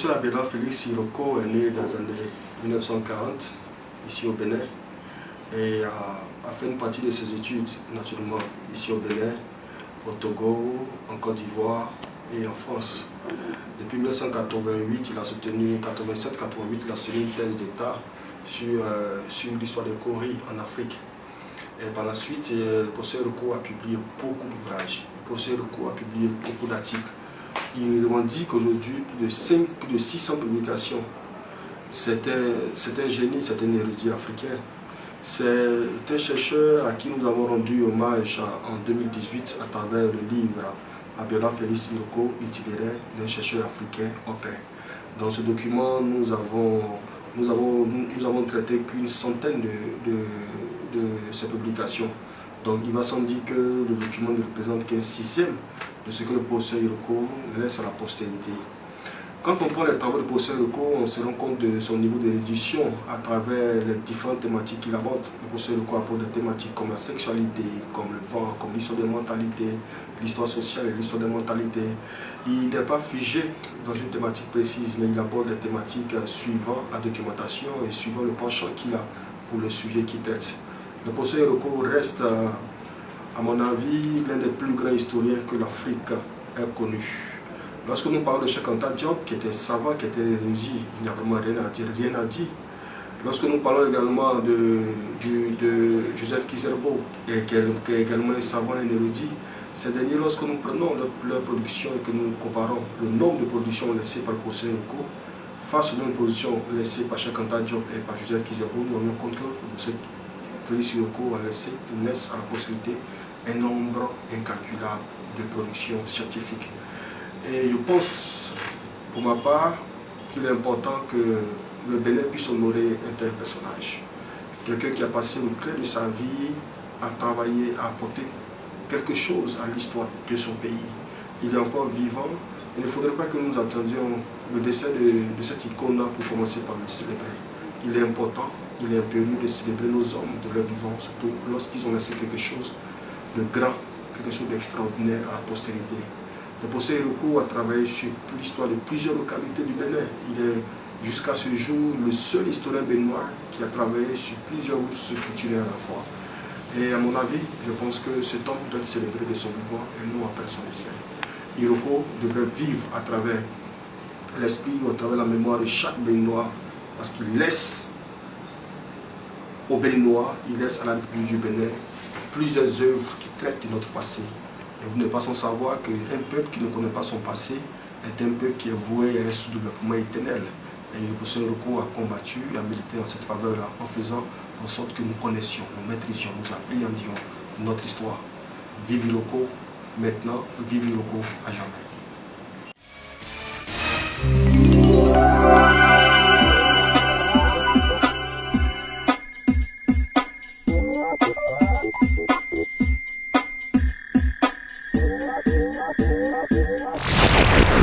professeur Abela Félix Iroko est né dans les années 1940, ici au Bénin, et a fait une partie de ses études, naturellement, ici au Bénin, au Togo, en Côte d'Ivoire et en France. Depuis 1988, il a soutenu, 87-88, il a soutenu une thèse d'État sur l'histoire des Cauries en Afrique. Et par la suite, le professeur Iroko a publié beaucoup d'ouvrages. Le professeur Iroko a publié beaucoup d'articles. Il revendique aujourd'hui plus de 600 publications. C'est un génie, c'est un érudit africain. C'est un chercheur à qui nous avons rendu hommage en 2018 à travers le livre Abela Félix Iroko, itinéraire d'un chercheur africain au pair. Dans ce document, nous avons traité qu'une centaine de ces publications. Donc il va sans dire que le document ne représente qu'un sixième de ce que le professeur Iroko laisse à la postérité. Quand on prend les travaux du professeur Iroko, on se rend compte de son niveau d'érudition à travers les différentes thématiques qu'il aborde. Le professeur Iroko aborde des thématiques comme la sexualité, comme le vent, comme l'histoire des mentalités, l'histoire sociale et l'histoire des mentalités. Il n'est pas figé dans une thématique précise, mais il aborde des thématiques suivant la documentation et suivant le penchant qu'il a pour le sujet qu'il traite. Le professeur Iroko reste, à mon avis, l'un des plus grands historiens que l'Afrique ait connu. Lorsque nous parlons de Cheikh Anta Diop, qui était savant, qui était érudit, il n'y a vraiment rien à dire. Lorsque nous parlons également de Joseph Kizerbo, qui est également un savant et un érudit, ces derniers, lorsque nous prenons leur production et que nous comparons le nombre de productions laissées par le professeur Iroko face au nombre de productions laissées par Cheikh Anta Diop et par Joseph Kizerbo, nous nous rendons compte que le professeur Félix Iroko laisse à la possibilité un nombre incalculable de productions scientifiques. Et je pense, pour ma part, qu'il est important que le Bénin puisse honorer un tel personnage. Quelqu'un qui a passé au clair de sa vie à travailler, à apporter quelque chose à l'histoire de son pays. Il est encore vivant. Il ne faudrait pas que nous attendions le décès de cette icône-là pour commencer par le célébrer. Il est important, il est impérieux de célébrer nos hommes de leur vivant, surtout lorsqu'ils ont laissé quelque chose de grand, quelque chose d'extraordinaire à la postérité. Le professeur Iroko a travaillé sur l'histoire de plusieurs localités du Bénin. Il est jusqu'à ce jour le seul historien béninois qui a travaillé sur plusieurs sources culturelles à la fois. Et à mon avis, je pense que cet homme doit être célébré de son vivant et non après son décès. Iroko devrait vivre à travers l'esprit, à travers la mémoire de chaque Béninois, parce qu'il laisse aux Béninois, il laisse à la République du Bénin plusieurs œuvres qui traitent de notre passé. Et vous n'êtes pas sans savoir qu'un peuple qui ne connaît pas son passé est un peuple qui est voué à un sous-développement éternel. Et le professeur Iroko a combattu et a milité en cette faveur-là, en faisant en sorte que nous connaissions, nous maîtrisions, nous appréhendions notre histoire. Vive Iroko, maintenant, vive Iroko à jamais.